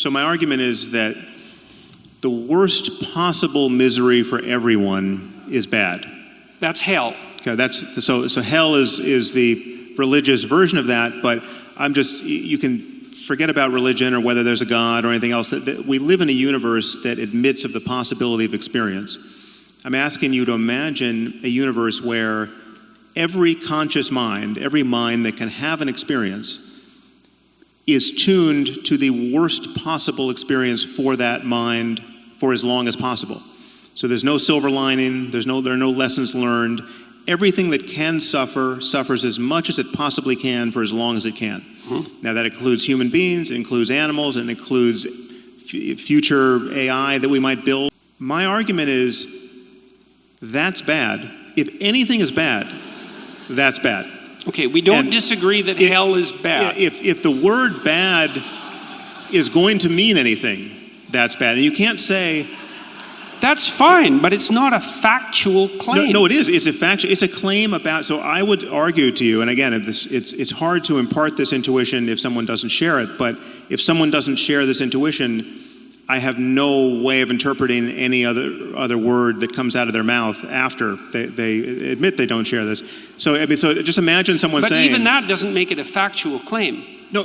So my argument is that the worst possible misery for everyone is bad. That's hell. Okay, so hell is the religious version of that, but you can forget about religion or whether there's a God or anything else. That we live in a universe that admits of the possibility of experience. I'm asking you to imagine a universe where every conscious mind, every mind that can have an experience, is tuned to the worst possible experience for that mind for as long as possible. So there's no silver lining, there are no lessons learned. Everything that can suffer suffers as much as it possibly can for as long as it can. Mm-hmm. Now that includes human beings, it includes animals, and it includes future AI that we might build. My argument is that's bad. If anything is bad, that's bad. Okay, we don't disagree that hell is bad. If the word bad is going to mean anything, that's bad. And you can't say... That's fine, but it's not a factual claim. No, it is. It's a claim about... So I would argue to you, and again, it's hard to impart this intuition if someone doesn't share it, but if someone doesn't share this intuition, I have no way of interpreting any other word that comes out of their mouth after they admit they don't share this. So just imagine someone saying... But even that doesn't make it a factual claim. No,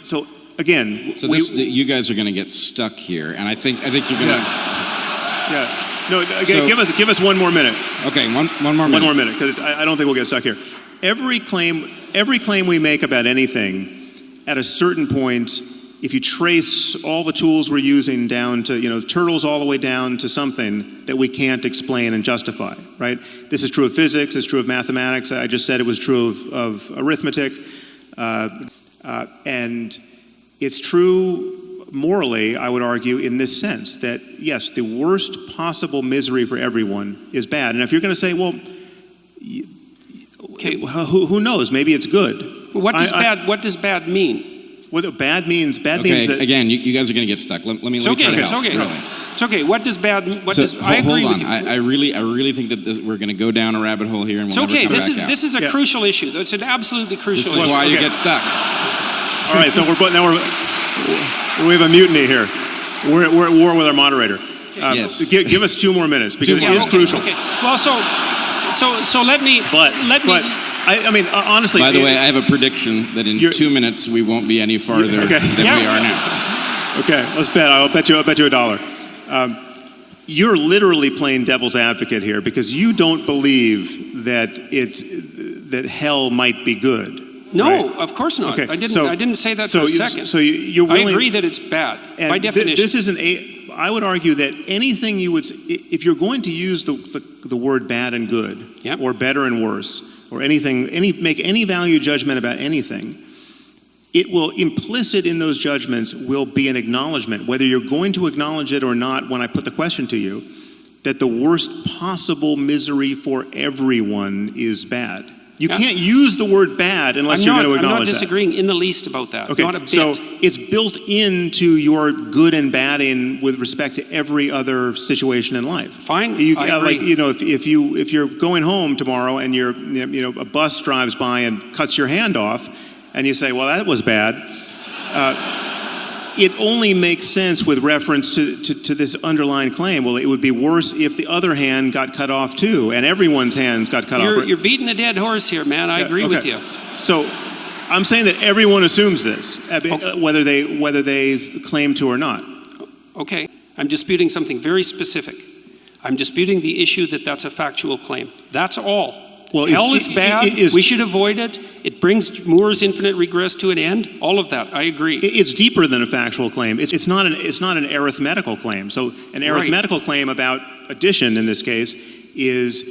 so again... So you guys are going to get stuck here, and I think you're going to... Yeah. No, again, give us 1 more minute. Okay, one more minute. 1 more minute, because I don't think we'll get stuck here. Every claim we make about anything, at a certain point... If you trace all the tools we're using down to, turtles all the way down to something that we can't explain and justify, right? This is true of physics, it's true of mathematics. I just said it was true of arithmetic. And it's true morally, I would argue, in this sense, that yes, the worst possible misery for everyone is bad. And if you're going to say, well, okay, who knows? Maybe it's good. What does bad mean? What bad means means that... Again, you guys are going to get stuck. Let me try to help. It's okay. Really. It's okay. What does bad... I agree with you. I really think that we're going to go down a rabbit hole here, and we'll never come back out. This is a crucial issue. It's an absolutely crucial issue. This is why you get stuck. All right, so we have a mutiny here. We're at war with our moderator. Yes. Give us 2 more minutes, because it is crucial. Okay. Well, so let me... I mean, honestly... By the way, I have a prediction that in 2 minutes we won't be any farther than we are now. Okay, let's bet. I'll bet you $1. You're literally playing devil's advocate here because you don't believe that hell might be good. No, right? of course not. Okay, I didn't say that for a second. So you're willing... I agree that it's bad, by definition. This isn't I would argue that anything you would... If you're going to use the word bad and good, or better and worse, or make any value judgment about anything, it will, implicit in those judgments will be an acknowledgement, whether you're going to acknowledge it or not when I put the question to you, that the worst possible misery for everyone is bad. You can't use the word bad unless you're going to acknowledge that. I'm not disagreeing in the least about that. Okay, not a bit. So it's built into your good and badding with respect to every other situation in life. Fine, I agree. Like, if you're going home tomorrow and a bus drives by and cuts your hand off, and you say, well, that was bad. It only makes sense with reference to this underlying claim. Well, it would be worse if the other hand got cut off too, and everyone's hands got cut off. You're beating a dead horse here, man. I agree with you. So I'm saying that everyone assumes this, whether they claim to or not. Okay. I'm disputing something very specific. I'm disputing the issue that that's a factual claim. That's all. Well, hell is bad. We should avoid it. It brings Moore's infinite regress to an end. All of that, I agree. It's deeper than a factual claim. It's not an arithmetical claim. So an arithmetical claim about addition in this case is.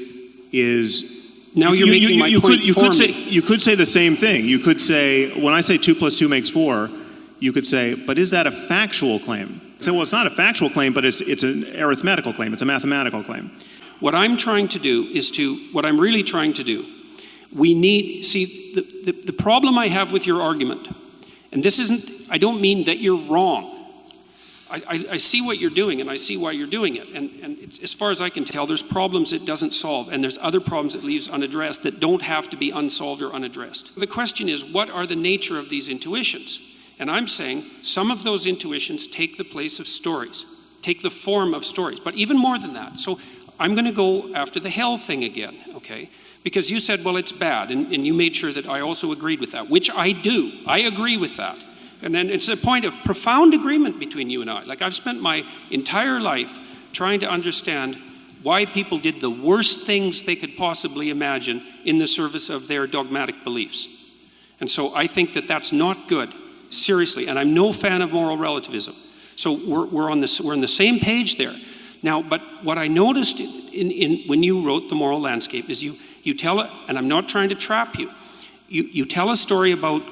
Now you're making my point for me. You could say the same thing. You could say, when I say 2 + 2 makes 4, you could say, but is that a factual claim? So, well, it's not a factual claim, but it's an arithmetical claim. It's a mathematical claim. What I'm trying to do what I'm really trying to do, the problem I have with your argument, and I don't mean that you're wrong. I see what you're doing, and I see why you're doing it. And it's, as far as I can tell, there's problems it doesn't solve, and there's other problems it leaves unaddressed that don't have to be unsolved or unaddressed. The question is, what are the nature of these intuitions? And I'm saying some of those intuitions take the place of stories, take the form of stories, but even more than that. So I'm going to go after the hell thing again, okay? Because you said, well, it's bad, and you made sure that I also agreed with that, which I do. I agree with that. And then it's a point of profound agreement between you and I. Like, I've spent my entire life trying to understand why people did the worst things they could possibly imagine in the service of their dogmatic beliefs. And so I think that that's not good, seriously, and I'm no fan of moral relativism. So we're on the same page there. Now, but what I noticed in when you wrote The Moral Landscape is you tell it, and I'm not trying to trap you, you tell a story about,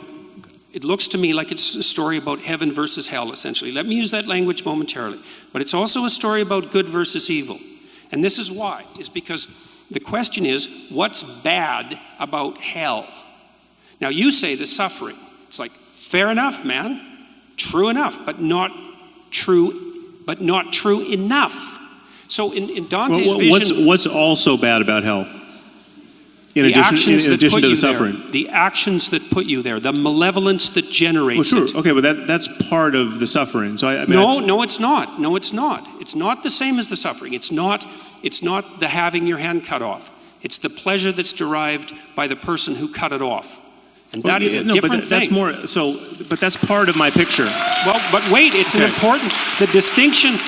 it looks to me like it's a story about heaven versus hell, essentially. Let me use that language momentarily. But it's also a story about good versus evil. And this is why, is because the question is, what's bad about hell? Now you say the suffering. It's like, fair enough, man. True enough, but not true enough. So in Dante's vision, what's also bad about hell? In addition to the suffering, the actions that put you there, the malevolence that generates it. Okay, but that's part of the suffering. So no, it's not. No, it's not. It's not the same as the suffering. It's not the having your hand cut off. It's the pleasure that's derived by the person who cut it off. And that is a different thing. That's more. But that's part of my picture. Well, but wait, it's an important. The distinction